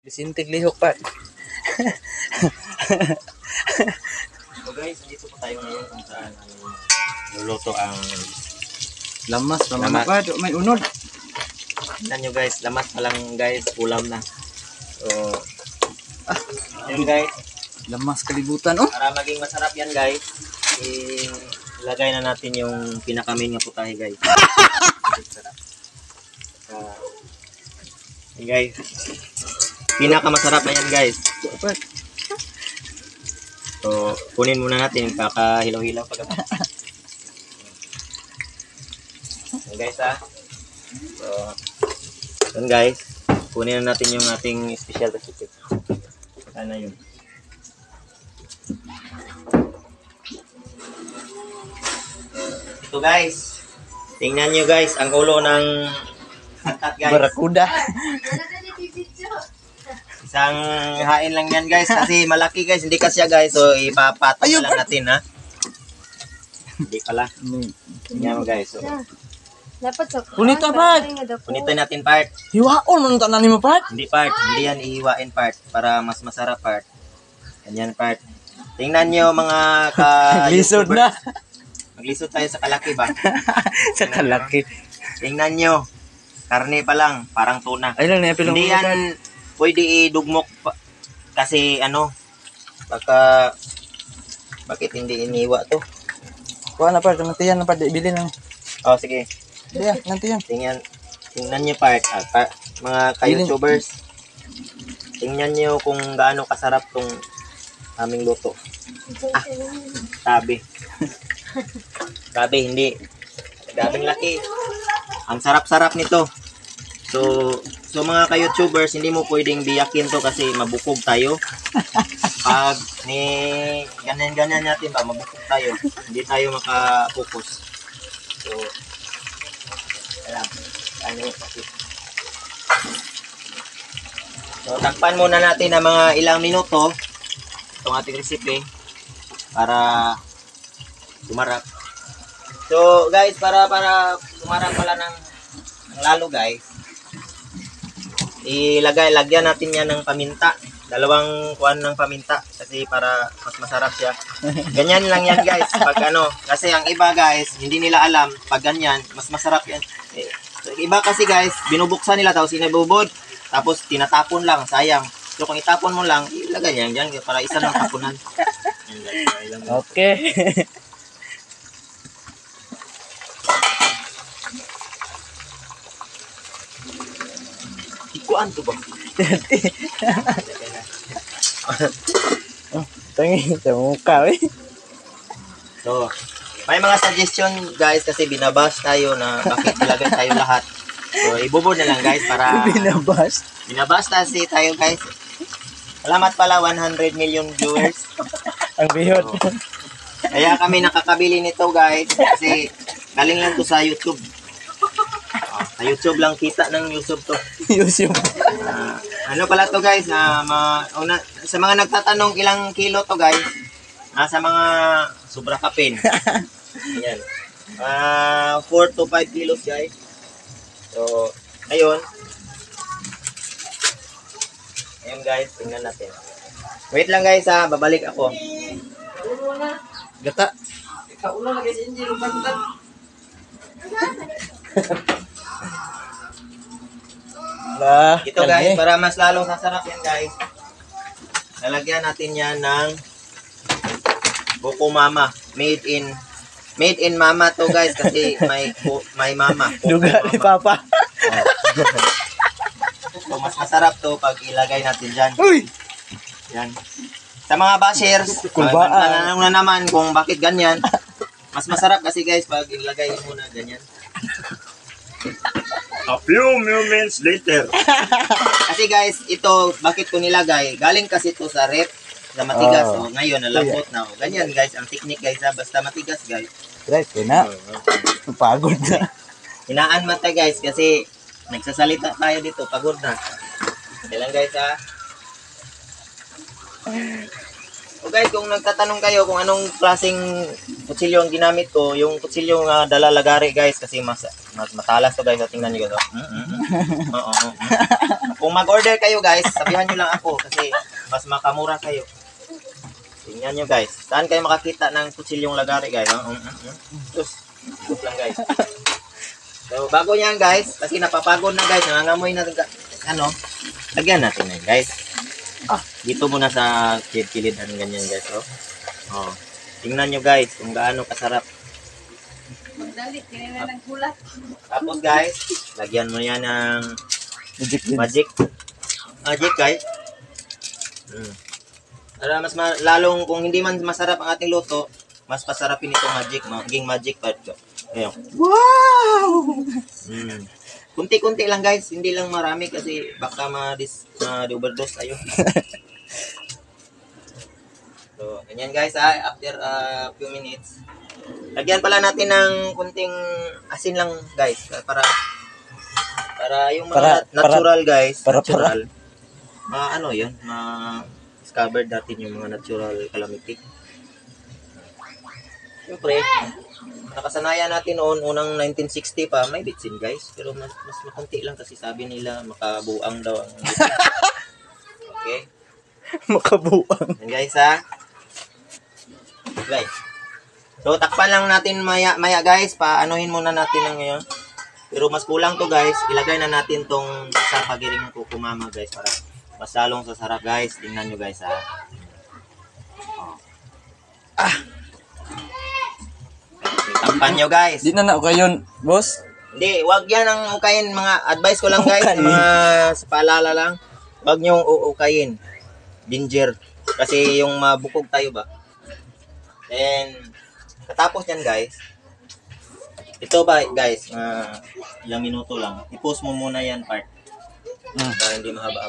Bisintig lihok pa. So guys, dito po tayo ngayon kung saan luluto ang Lamas pa Lamas. pa. May unod. tingnan nyo guys, lamas pa lang guys, ulam na. So, yun guys, Lamas kalibutan oh. para maging masarap yan guys, ilagay na natin yung pinakamin nga putahe guys. Sarap. Yun guys, pinakamasarap na yan guys. So, kunin muna natin yung kakahilaw-hilaw pag yun guys ha. So, yun guys, kunin na natin yung ating special recipe. Saan na yun? Ito guys, tingnan nyo guys, ang ulo ng hatat guys. Barakuda. Isang hain lang yan guys, kasi malaki guys, hindi kasya guys. So, ipapatong na lang natin ha. Hindi pala. Tingnan mo guys. So, Dapat sa Punita part. punitin natin part. Hiwaon man ta nimo part. Hindi part, hindi yan ihiwain part para mas masarap part. Ganyan part. Tingnan nyo mga Lisod na. Maglisod tayo sa kalaki ba? Sa kalaki. Tingnan nyo. Karne pa lang, parang tuna. Ay lang na pilong. Hindi yan pwede idugmok kasi ano, baka bakit hindi iniwa to? Kuha na part, nantiyan na part, ibili lang. Oh, sige. Diya, nantiyan. Tingnan nyo part, mga ka-YouTubers. Tingnan nyo kung gaano kasarap tong aming luto. Sabi. Sabi, hindi. Gabing laki. Ang sarap-sarap nito. So mga ka-YouTubers, hindi mo pwedeng biyakin to kasi mabukog tayo. Pag ni ganyan-ganyan natin ba, mabukog tayo. Hindi tayo makapokus. So, alam. Ano kasi. So, takpan muna natin ng mga ilang minuto itong ating recipe para tumarap. So, guys, para tumarap pala ng lalo, guys, lagyan natin yan ng paminta. Dalawang kuwan ng paminta kasi para mas masarap siya. Ganyan lang yan guys. Pag ano, kasi ang iba guys, hindi nila alam pag ganyan, mas masarap yan. So, iba kasi guys, binubuksan nila tapos sinibubod, tapos tinatapon lang, sayang. So kung itapon mo lang, ilagay yan dyan para isa lang tapunan. Okay. Ikuan to ba? Tangi sa mukha eh. So, may mga suggestion guys kasi binabash tayo na bakit ilagay tayo lahat. So, ibubod na lang guys para binabash kasi tayo guys. Salamat pala 100 million viewers. Ang bihot. So, kaya kami nakakabili nito guys kasi galing lang to sa YouTube. Sa YouTube lang kita ng YouTube to. YouTube. Ano pala to guys, sa mga nagtatanong ilang kilo to guys, nasa mga sobra kapin. Ayan. 4 to 5 kilos guys. So, ayun. Ayun guys, tingnan natin. Wait lang guys ha, babalik ako. Gata. Lah, Ito guys, para mas lalong sasarap yan guys. Lalagyan natin yan ng buko mama. Made in mama to guys kasi may mama. duga ni Papa. So mas masarap to pag ilagay natin dyan. Uy! Yan. Sa mga bashers, Kulbaan. tanong na naman kung bakit ganyan. Mas masarap kasi guys pag ilagay mo na ganyan. A few moments later. Kasi guys, ito, bakit ko nilagay? Galing kasi ito sa rep, na matigas. So, ngayon, nalambot na. Ganyan guys, ang technique guys, basta matigas guys. Right, na. Pagod na. Hinaan mata guys, kasi nagsasalita tayo dito, pagod na. Kailan guys ha? So guys, kung nagtatanong kayo kung anong klaseng kutsilyo ang ginamit ko, yung kutsilyo nga dala lagari guys, kasi mas matalas to guys, tingnan nyo guys. Oo. Kung mag-order kayo guys, sabihan nyo lang ako kasi mas makamura kayo. Tingnan nyo guys. Saan kayo makakita ng kutsilyong lagari guys? Sus lang guys. So bago yan guys, kasi napapagod na guys, nangangamoy na lagyan natin na guys. Dito muna sa kilid-kilidan ganyan guys. Oh. Tingnan nyo guys kung gaano kasarap. Magdalit, kaya na ng kulat. Tapos guys, lagyan mo yan ng Magic. magic guys. Para mas lalong kung hindi man masarap ang ating luto, mas pasarapin itong magic, maging magic part ko. Ayun. Wow! Kunti-kunti lang guys, hindi lang marami kasi baka ma-overdose tayo. So, ganyan guys after a few minutes. Lagyan pala natin ng kunting asin lang guys para yung mga natural guys, natural. Ano 'yun? Discovered natin yung mga natural calamity. Siyempre, nakasanayan natin noon, unang 1960 pa, may bitsin guys. Pero mas makunti lang kasi sabi nila makabuang daw ang bitsin. Okay? Makabuang. Yan guys Guys. So, takpan lang natin maya guys. Paanohin muna natin lang ngayon. Pero mas kulang to guys. Ilagay na natin tong sa pagiring kukumama guys. Para mas lalong sasarap guys. Tingnan nyo guys Takpan nyo guys. Di na kayon, boss. Hindi, wag yan ang ukayin. Mga advice ko lang guys. Mga sa paalala lang. Wag nyo uukayin. Ginger. Kasi yung mabukog tayo ba. Then, katapos yan guys. Ito ba guys, ilang minuto lang. I-post mo muna yan part. Para hindi mahaba.